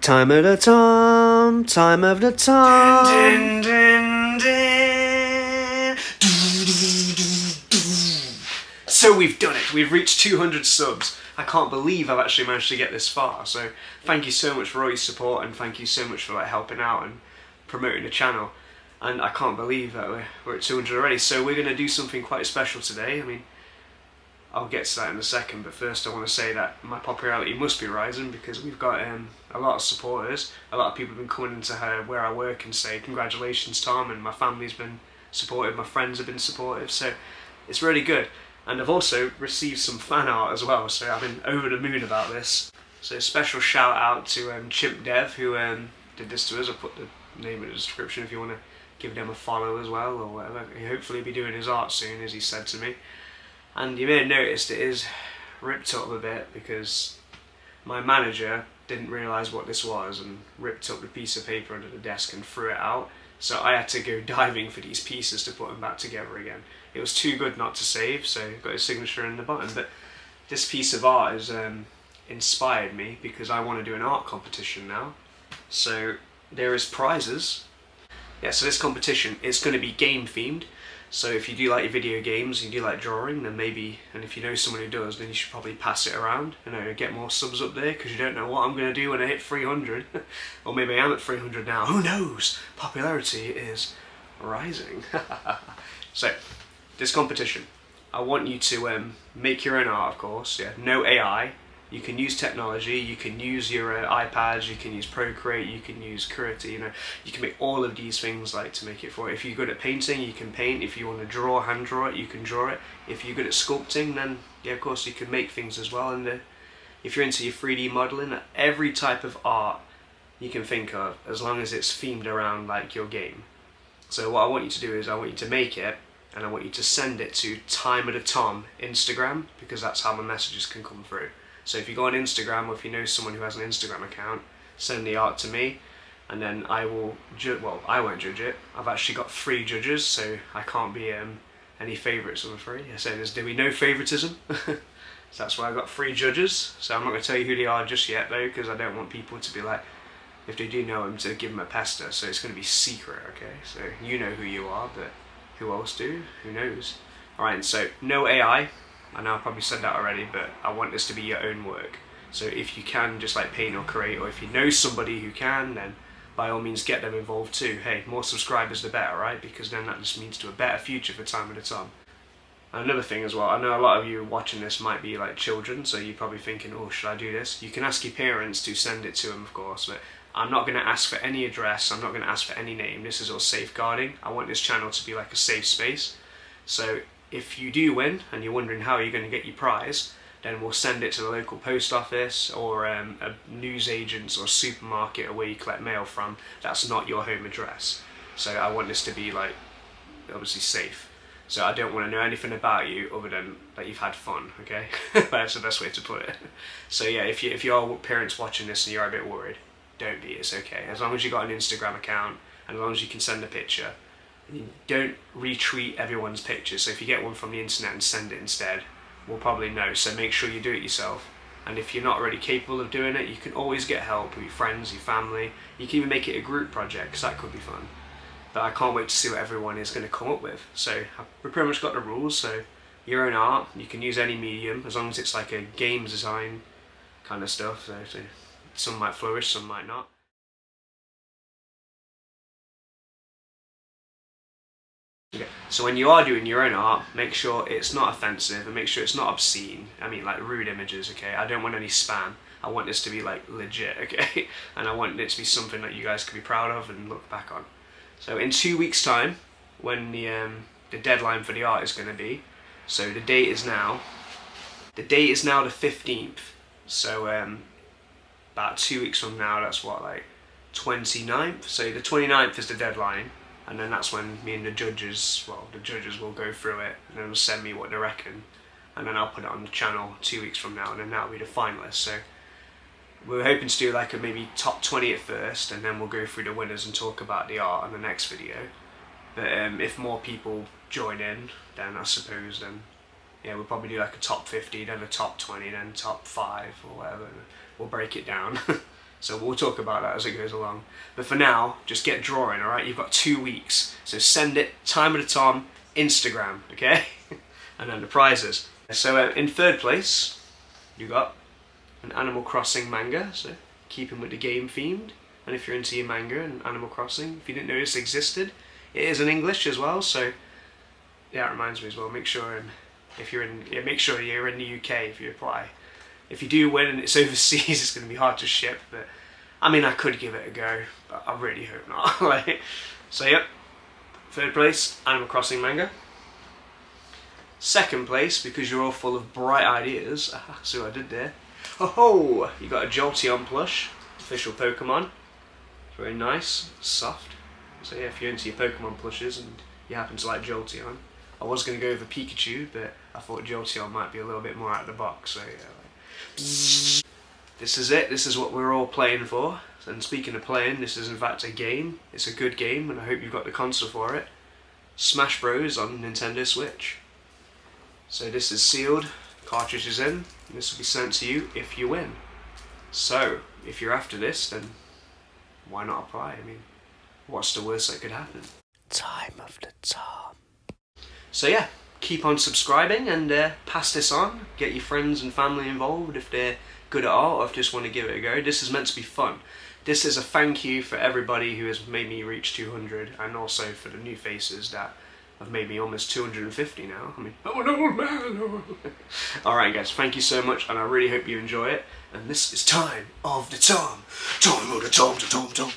Time of the Tom, time of the Tom. Din, din, din, din. So we've done it. We've reached 200 subs. I can't believe I've actually managed to get this far. So thank you so much for all your support, and thank you so much for helping out and promoting the channel. And I can't believe that we're at 200 already. So we're going to do something quite special today. I mean, I'll get to that in a second, but first I want to say that my popularity must be rising because we've got a lot of supporters. A lot of people have been coming into where I work and say, congratulations Tom, and my family's been supportive, my friends have been supportive, so it's really good. And I've also received some fan art as well, so I've been over the moon about this. So a special shout out to Chimp Dev, who did this to us. I'll put the name in the description if you want to give them a follow as well, or whatever. He'll hopefully be doing his art soon, as he said to me. And you may have noticed it is ripped up a bit because my manager didn't realise what this was and ripped up the piece of paper under the desk and threw it out. So I had to go diving for these pieces to put them back together again. It was too good not to save, so I've got his signature in the bottom. But this piece of art has inspired me because I want to do an art competition now. So there is prizes. Yeah, so this competition is going to be game themed. So if you do like your video games, and you do like drawing, then maybe, and if you know someone who does, then you should probably pass it around, get more subs up there, because you don't know what I'm going to do when I hit 300. Or maybe I am at 300 now, who knows? Popularity is rising. So, this competition, I want you to make your own art, of course, yeah, no AI. You can use technology, you can use your iPads, you can use Procreate, you can use Creative, you can make all of these things to make it for it. If you're good at painting, you can paint. If you want to draw, hand draw it, you can draw it. If you're good at sculpting, then yeah, of course you can make things as well. And if you're into your 3D modeling, every type of art you can think of, as long as it's themed around your game. So what I want you to do is I want you to make it, and I want you to send it to Time of the Tom Instagram, because that's how my messages can come through. So if you go on Instagram, or if you know someone who has an Instagram account, send the art to me, and then I will I won't judge it. I've actually got 3 judges, so I can't be any favourites, I'm afraid. I say there'll be no favouritism. So that's why I've got 3 judges. So I'm not going to tell you who they are just yet, though, because I don't want people to be if they do know them, to give them a pester. So it's going to be secret, okay? So you know who you are, but who else do? Who knows? Alright, so no AI. I know I probably said that already, but I want this to be your own work. So if you can just paint or create, or if you know somebody who can, then by all means get them involved too. Hey, more subscribers the better, right? Because then that just means to a better future for Time of the Tom. And another thing as well, I know a lot of you watching this might be children, so you're probably thinking, oh, should I do this? You can ask your parents to send it to them, of course, but I'm not going to ask for any address, I'm not going to ask for any name. This is all safeguarding. I want this channel to be a safe space. So if you do win and you're wondering how you're going to get your prize, then we'll send it to the local post office or a news agents or supermarket, or where you collect mail from. That's not your home address. So I want this to be obviously safe. So I don't want to know anything about you other than that you've had fun, okay? That's the best way to put it. So yeah, if you're parents watching this and you're a bit worried, don't be, it's okay. As long as you've got an Instagram account, and as long as you can send a picture, you don't retweet everyone's pictures. So if you get one from the internet and send it instead, we'll probably know. So make sure you do it yourself. And if you're not really capable of doing it, you can always get help with your friends, your family. You can even make it a group project, because that could be fun. But I can't wait to see what everyone is going to come up with. So we've pretty much got the rules. So your own art, you can use any medium, as long as it's a game design kind of stuff. So some might flourish, some might not. Okay. So when you are doing your own art, make sure it's not offensive and make sure it's not obscene. I mean rude images, okay? I don't want any spam. I want this to be legit, okay? And I want it to be something that you guys can be proud of and look back on. So in 2 weeks time, when the deadline for the art is going to be, so the date is now the 15th. So about 2 weeks from now, that's what, 29th? So the 29th is the deadline. And then that's when me and the judges will go through it, and then they'll send me what they reckon, and then I'll put it on the channel 2 weeks from now, and then that'll be the finalists. So we're hoping to do a maybe top 20 at first, and then we'll go through the winners and talk about the art on the next video. But if more people join in, then I suppose yeah, we'll probably do a top 50, then a top 20, then top 5 or whatever. We'll break it down. So we'll talk about that as it goes along. But for now, just get drawing, alright? You've got 2 weeks. So send it, time of the Tom, Instagram, okay? And then the prizes. So in third place, you got an Animal Crossing manga, so keeping with the game themed. And if you're into your manga and Animal Crossing, if you didn't know this existed, it is in English as well, so yeah, it reminds me as well, make sure make sure you're in the UK if you apply. If you do win and it's overseas, it's going to be hard to ship, but I mean, I could give it a go, but I really hope not. Like, so yep, third place, Animal Crossing manga. Second place, because you're all full of bright ideas, see what I did there. Oh, you got a Jolteon plush, official Pokemon. Very nice, soft. So yeah, if you're into your Pokemon plushes and you happen to like Jolteon, I was going to go for Pikachu, but I thought Jolteon might be a little bit more out of the box, so yeah. This is it, this is what we're all playing for. And speaking of playing, this is in fact a game. It's a good game, and I hope you've got the console for it. Smash Bros on Nintendo Switch. So this is sealed, cartridge is in, and this will be sent to you if you win. So, if you're after this, then why not apply? I mean, what's the worst that could happen? Time of the Tom. So yeah, keep on subscribing and pass this on. Get your friends and family involved if they're good at art or if just want to give it a go. This is meant to be fun. This is a thank you for everybody who has made me reach 200, and also for the new faces that have made me almost 250 now. I mean, I'm an old man. Alright guys, thank you so much, and I really hope you enjoy it. And this is Time of the Tom. Time of the Tom.